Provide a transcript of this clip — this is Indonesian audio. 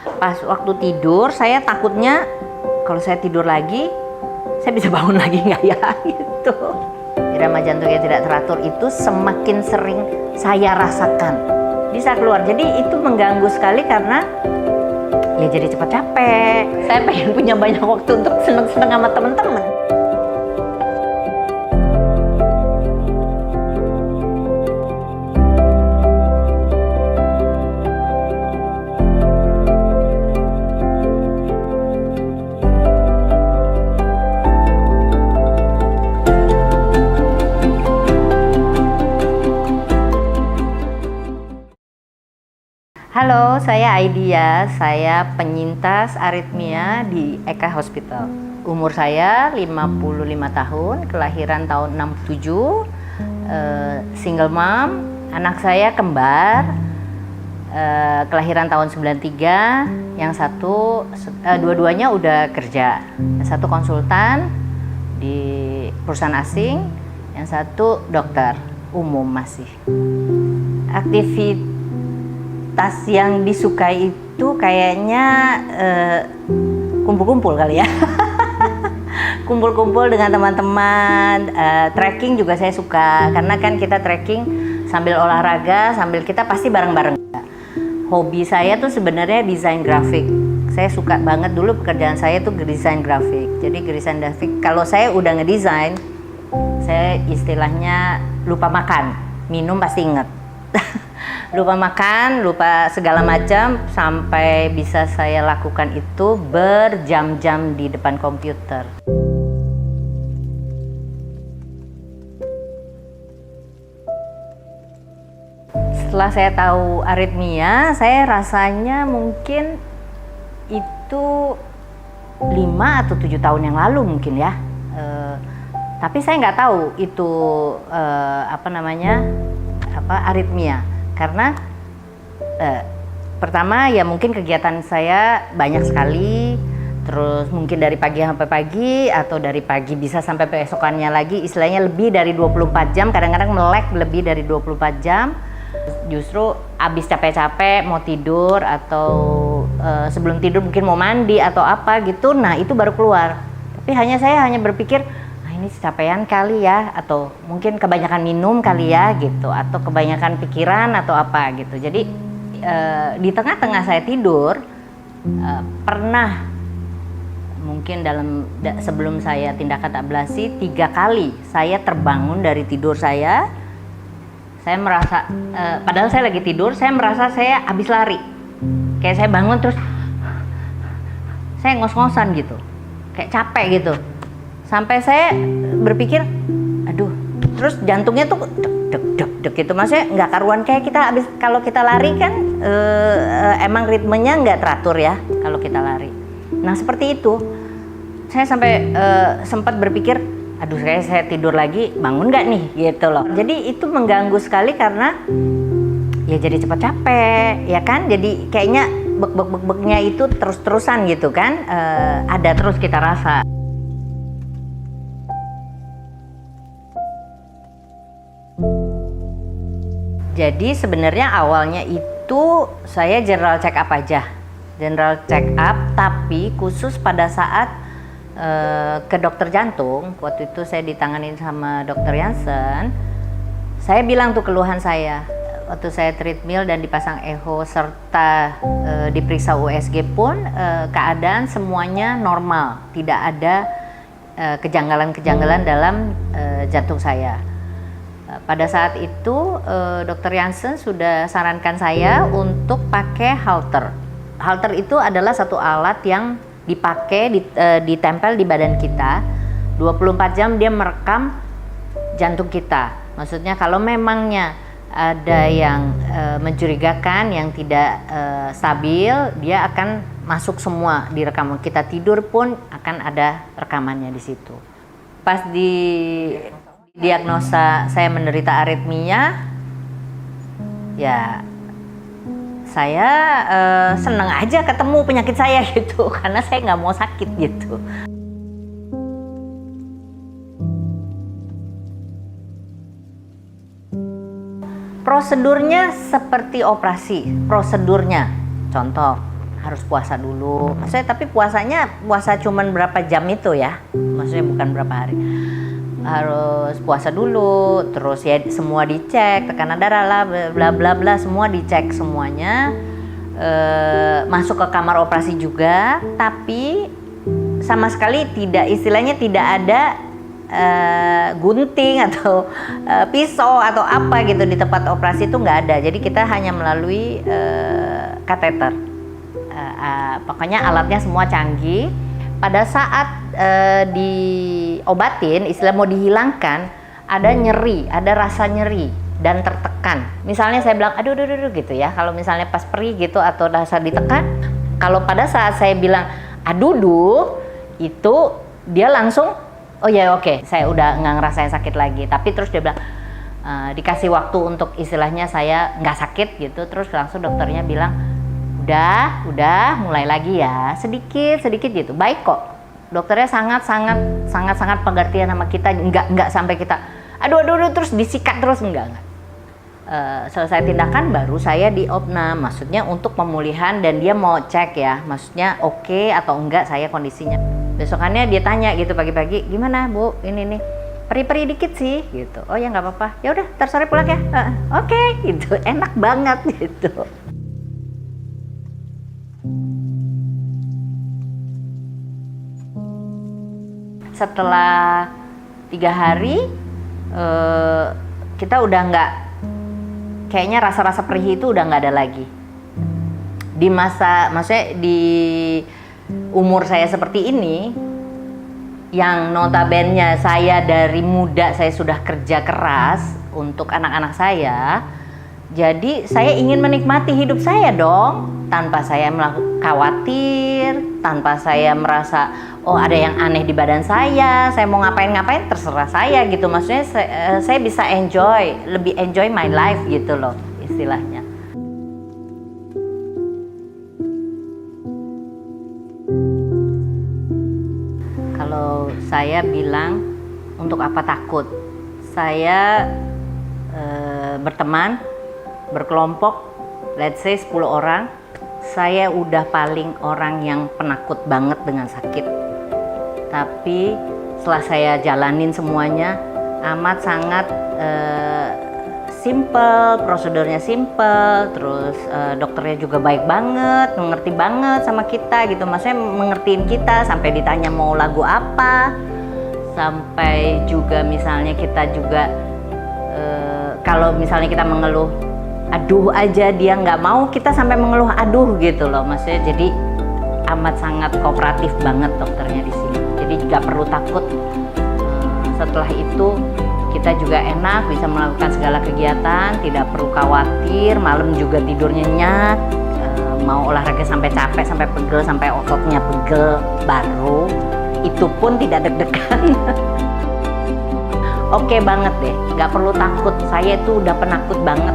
Pas waktu tidur saya takutnya kalau saya tidur lagi saya bisa bangun lagi nggak ya gitu. Irama jantung yang tidak teratur itu semakin sering saya rasakan bisa keluar. Jadi itu mengganggu sekali karena ya jadi cepat capek. Saya pengen punya banyak waktu untuk seneng-seneng sama temen-temen. Halo, saya Aidia. Saya penyintas aritmia di Eka Hospital. Umur saya 55 tahun, kelahiran tahun 67, single mom. Anak saya kembar, kelahiran tahun 93. Yang satu, dua-duanya udah kerja. Yang satu konsultan di perusahaan asing, yang satu dokter umum masih. Aktivitas yang disukai itu kayaknya kumpul-kumpul kali ya. Kumpul-kumpul dengan teman-teman. Trekking juga saya suka karena kan kita trekking sambil olahraga, sambil kita pasti bareng-bareng. Hobi saya tuh sebenarnya desain grafik. Saya suka banget, dulu pekerjaan saya tuh desain grafik. Jadi desain grafik, kalau saya udah ngedesain, saya istilahnya lupa makan, minum pasti inget. Lupa makan, lupa segala macam, sampai bisa saya lakukan itu berjam-jam di depan komputer. Setelah saya tahu aritmia, saya rasanya mungkin itu 5 atau 7 tahun yang lalu mungkin ya. Tapi saya nggak tahu itu aritmia. Karena pertama ya mungkin kegiatan saya banyak sekali, terus mungkin dari pagi sampai pagi atau dari pagi bisa sampai besokannya lagi, istilahnya lebih dari 24 jam, kadang-kadang melek lebih dari 24 jam. Justru abis capek-capek mau tidur atau sebelum tidur mungkin mau mandi atau apa gitu, nah itu baru keluar. Tapi saya hanya berpikir ini kecapean kali ya, atau mungkin kebanyakan minum kali ya gitu, atau kebanyakan pikiran atau apa gitu. Jadi di tengah-tengah saya tidur pernah mungkin sebelum saya tindakan ablasi 3 kali saya terbangun dari tidur saya merasa padahal saya lagi tidur, saya merasa saya habis lari, kayak saya bangun terus saya ngos-ngosan gitu, kayak capek gitu. Sampai saya berpikir, aduh, terus jantungnya tuh deg gitu, maksudnya nggak karuan kayak kita kalau kita lari kan emang ritmenya nggak teratur ya kalau kita lari. Nah seperti itu, saya sampai sempat berpikir, aduh saya tidur lagi, bangun nggak nih gitu loh. Jadi itu mengganggu sekali karena ya jadi cepat capek, ya kan? Jadi kayaknya bek-beknya itu terus-terusan gitu kan, ada terus kita rasa. Jadi sebenarnya awalnya itu saya general check up aja, general check up, tapi khusus pada saat ke dokter jantung. Waktu itu saya ditanganin sama dokter Jansen. Saya bilang tuh keluhan saya, waktu saya treadmill dan dipasang echo serta diperiksa USG pun keadaan semuanya normal, tidak ada kejanggalan-kejanggalan dalam jantung saya. Pada saat itu dokter Jansen sudah sarankan saya untuk pakai halter. Halter itu adalah satu alat yang dipakai ditempel di badan kita. 24 jam dia merekam jantung kita. Maksudnya kalau memangnya ada yang mencurigakan, yang tidak stabil, dia akan masuk semua di rekaman. Kita tidur pun akan ada rekamannya di situ. Pas di diagnosa saya menderita aritmia, ya saya seneng aja ketemu penyakit saya gitu, karena saya nggak mau sakit gitu. Prosedurnya seperti operasi, prosedurnya. Contoh, harus puasa dulu. Maksudnya tapi puasa cuman berapa jam itu ya, maksudnya bukan berapa hari. Harus puasa dulu, terus ya semua dicek, tekanan darah lah, bla bla bla, semua dicek semuanya. Masuk ke kamar operasi juga, tapi sama sekali tidak, istilahnya tidak ada gunting atau pisau atau apa gitu di tempat operasi, itu nggak ada. Jadi kita hanya melalui kateter. Pokoknya alatnya semua canggih. Pada saat diobatin, istilah mau dihilangkan, ada nyeri, ada rasa nyeri dan tertekan. Misalnya saya bilang aduh gitu ya, kalau misalnya pas perih gitu atau rasa ditekan. Kalau pada saat saya bilang aduh, itu dia langsung oh ya oke, saya udah nggak ngerasain sakit lagi. Tapi terus dia bilang dikasih waktu untuk istilahnya saya nggak sakit gitu. Terus langsung dokternya bilang udah mulai lagi ya, sedikit gitu, baik kok. Dokternya sangat pengertian sama kita, nggak sampai kita aduh terus disikat terus, enggak. Selesai tindakan baru saya diopnam, maksudnya untuk pemulihan, dan dia mau cek ya, maksudnya oke atau enggak saya kondisinya. Besokannya dia tanya gitu pagi-pagi, gimana Bu, ini nih perih-perih dikit sih gitu. Oh ya nggak apa-apa, ya udah ntar sore pulang ya. Oke, gitu, enak banget gitu. Setelah 3 hari kita udah nggak, kayaknya rasa-rasa perih itu udah nggak ada lagi. Maksudnya di umur saya seperti ini, yang notabene saya dari muda saya sudah kerja keras untuk anak-anak saya. Jadi saya ingin menikmati hidup saya dong, tanpa saya khawatir, tanpa saya merasa oh ada yang aneh di badan saya mau ngapain terserah saya gitu. Maksudnya saya bisa lebih enjoy my life gitu loh istilahnya. Kalau saya bilang untuk apa takut, saya berteman, berkelompok, let's say 10 orang, saya udah paling orang yang penakut banget dengan sakit. Tapi setelah saya jalanin semuanya, amat sangat simple, prosedurnya simple, terus dokternya juga baik banget, mengerti banget sama kita gitu. Maksudnya mengertiin kita sampai ditanya mau lagu apa, sampai juga misalnya kita juga kalau misalnya kita mengeluh aduh aja dia nggak mau, kita sampai mengeluh aduh gitu loh. Maksudnya jadi amat sangat kooperatif banget dokternya di sini. Jadi nggak perlu takut. Setelah itu kita juga enak bisa melakukan segala kegiatan, tidak perlu khawatir. Malam juga tidur nyenyak. Mau olahraga sampai capek, sampai pegel, sampai ototnya pegel baru. Itu pun tidak deg-degan. Oke banget deh, nggak perlu takut. Saya itu udah penakut banget.